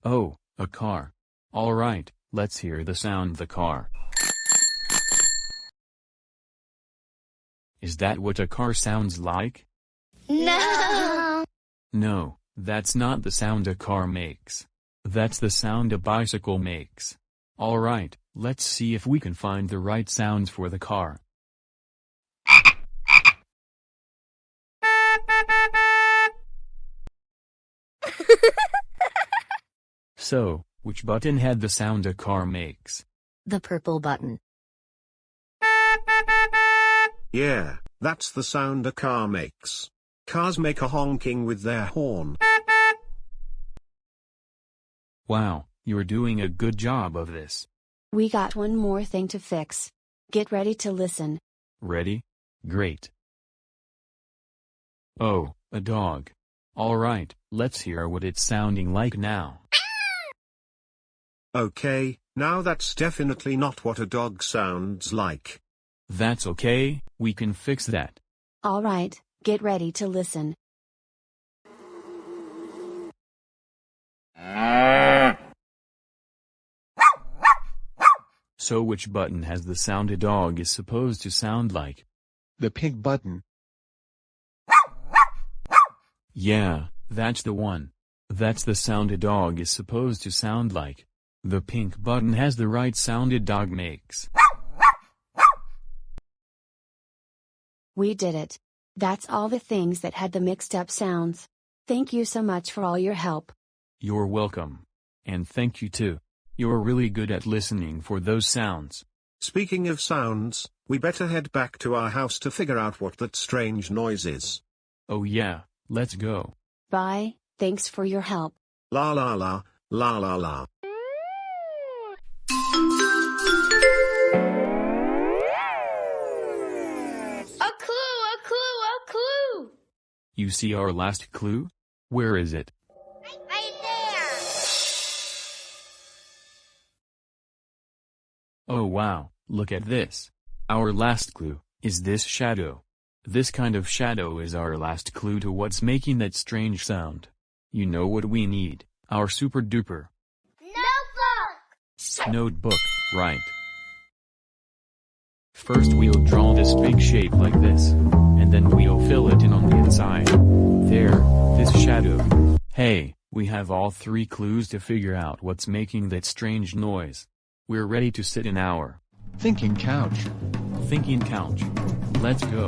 Oh, a car. Alright, let's hear the sound the car. Is that what a car sounds like? No! No, that's not the sound a car makes. That's the sound a bicycle makes. Alright, let's see if we can find the right sounds for the car. So, which button had the sound a car makes? The purple button. Yeah, that's the sound a car makes. Cars make a honking with their horn. Wow, you're doing a good job of this. We got one more thing to fix. Get ready to listen. Ready? Great. Oh, a dog. Alright, let's hear what it's sounding like now. Okay, now that's definitely not what a dog sounds like. That's okay, we can fix that. Alright, get ready to listen. So which button has the sound a dog is supposed to sound like? The pink button. Yeah, that's the one. That's the sound a dog is supposed to sound like. The pink button has the right sound a dog makes. We did it. That's all the things that had the mixed up sounds. Thank you so much for all your help. You're welcome. And thank you too. You're really good at listening for those sounds. Speaking of sounds, we better head back to our house to figure out what that strange noise is. Oh yeah, let's go. Bye, thanks for your help. La la la, la la la. A clue, a clue, a clue! You see our last clue? Where is it? Right there! Oh wow, look at this. Our last clue is this shadow. This kind of shadow is our last clue to what's making that strange sound. You know what we need, our super duper notebook, right? First we'll draw this big shape like this, and then we'll fill it in on the inside. There, this shadow. Hey, we have all 3 clues to figure out what's making that strange noise. We're ready to sit in our Thinking couch. thinking couch. Let's go.